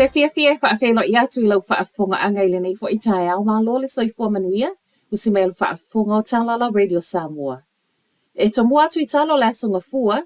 fia whaafelo I atu I lau whaafonga angai le nei fo I tae au malo le soifua manuia, usi mea whaafonga o Talala Radio Samoa. E to mua atu I talo le asonga fua,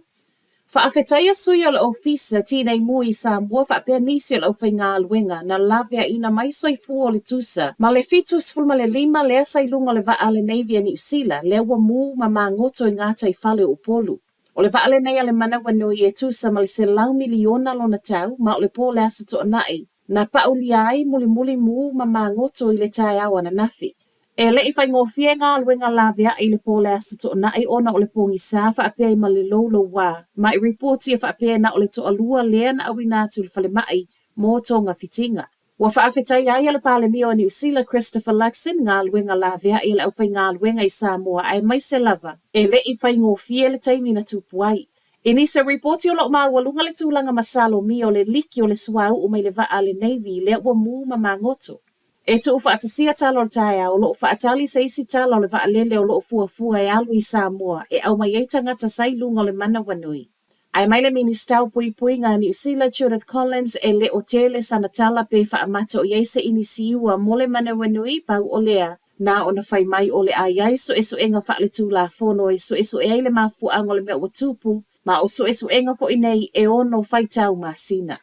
whaafetaia sui o le ofisa tīnei mui Samoa whaapea nisi o le aufai ngā aluenga na lavea ina mai soifua o le tusa, ma le fitus fulma le lima lea sailunga le vaa le neivia ni usila, lea ua mu ma mangoto I ngā taifale o polu. O le vaale nei ale mana wanui e tusa ma le selau miliona lona tau, ma o le po le asa to anai, na pauli ai muli mu ma mangoto I le tae awa na nafi. E le I whai ngofia ngā aluenga lavea I le po le asa to anai ona o le pongi sa whaapea I ma le lolo wā, ma I reporti e whaapea na o le to alua lea na awina atu le whale mai mō tonga fitinga. Wa whaafetai ai ale pale mio ni usila Christopher Luxon ngā aluenga lavea I le aufai ngā aluenga I Samoa ai mai se lava. E le I whai ngofia le taimi na tupu ai. E nisa reporti o lo mawalunga le tūlanga masalo mi o le liki o le suau o mai le vaa le Navy le ua mu ma mangoto. E tu whaatasia talo le tae o lo whaatali se isi talo le vaa lele o lo fua e alu I Samoa e au mai eita ngata sailunga o le mana wanui. Ai mai le ministau pui ngā ni usila Judith Collins e le o tele sanatala pe whaamata o yeise inisiua mole mana wanui pau o lea na ona whai mai o le ai so esu enga wha le tūla whono e so esu e le mafu ango le mea watupu ma o so esu enga fo inei e ono whai tau ma sina.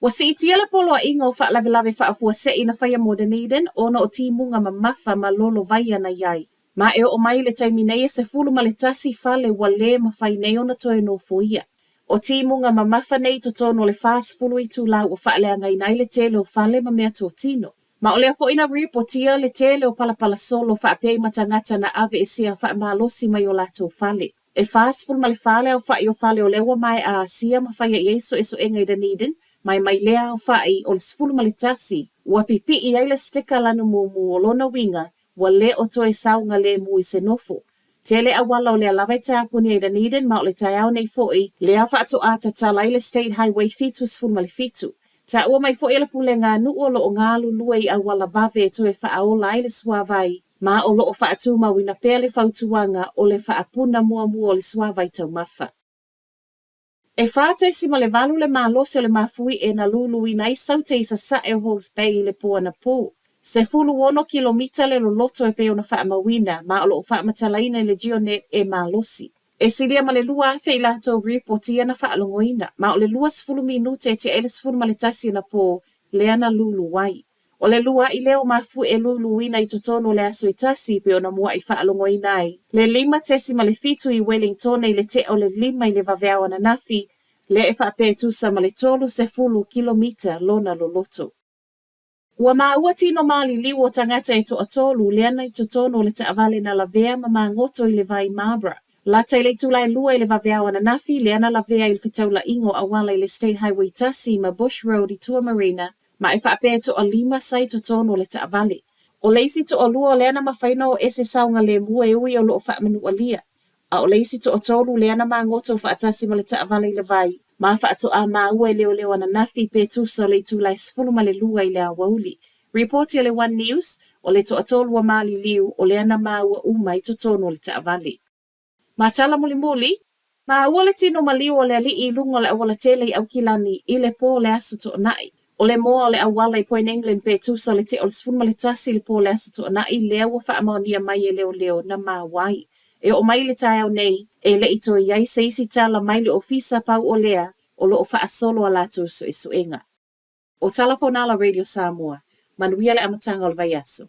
Wa si itia le polo a inga o wha lave whaafua se ina whai a Dunedin ono o timunga ma mafa ma lolo vai ana iai. Ma e o mai le taimi nei e se fulu ma le tasi whale wa le ma whai nei ona toe no foia. O timunga ma mafa nei to tono le fast fulu I tūla o wha lea ngai nai le tele o whale ma mea tō tino. Ma o lea fo ina reportia le tele o palapala solo wha apei matangata na ave e sia wha malosi mai o lato whale. E fast fulu ma le whale o wha I o whale o lewa mai a asia ma whai a Yeso e so enga I Dunedin, mai lea o whai o le sfulu ma le tasi, ua pipi I ai le stika lanu mumu o lona winga, wa le o toe saunga le mui se nofo. Tele a wala o lea lawai tāpuni e Dunedin ma o le tai au nei foi, lea whaato a tatalai le State Highway fitu sfulu ma le fitu. Ta ua mai foi le pule ngā nuolo o ngā luluei a wala vave e toe whaaola ai le suavai, ma o lo o whaatu mawina pēr le whautuanga o le whaapuna mua o le suavai tau mafa. E whātai si ma le valu le mālose o le mafui e na lului nai saute I sa e Hawke's Bay I le pō na pō. Se fulu ono kilomita le lo loto e pe ona whaamawina ma o lo o whaamatalaina I le geonet e mālosi. E silia ma le lua afe I lato reportia na whaalongoina ma o le lua sfulu minute e te ele sfulu ma le tasi na pō le ana lulu wai. O le lua I leo mafu e luluina I totono le aso I tasi pe ona mua I whaalongoina ai. Le lima tesi ma le fitu I Wellington e le te o le lima I le vaveawa na nafi le e whaapetusa ma le tolu se fulu kilomita lona lo loto. Ua maua tino mali liwo tangata e to atolu le ana I totono le taavale na lavea ma mangoto I le vai Mabra. Lata I le tulai lua I le vaveawa na nafi le ana lavea I le fitaula ingo awala I le State Highway tasi ma Bush Road I Tua Marina ma e whaapeto o lima sai totono le taavale. O leisi to o lua le ana mawhaina o ese saunga le mua e ui o lo o whaamanu alia. A o leisi to o tolu le ana mangoto whaatasi ma le taavale I le vai. Ma whaato a maua e leo ana nafi pe tusa o le tulai sfulu ma le lua I le awauli. Reporti o le One News o le to atolu wa mali liu o le ana maua uma I totono le taavale. Ma tala muli, ma ua le tino maliu o le ali I lungo le awala tele I au kilani I le po le aso to nai. O le moa o le awala I Point England pe tusa o le te o le sfulu ma le tasi le po le aso to nai lea wa whaamaonia mai e leo na mawai. E o mai le tai au nei, e le ito iai se isi tala mai le ofisa pau o lea, o lo o wha solo a lato so isu inga. O Talala Radio Samoa, manuia le amatanga o le vaiaso.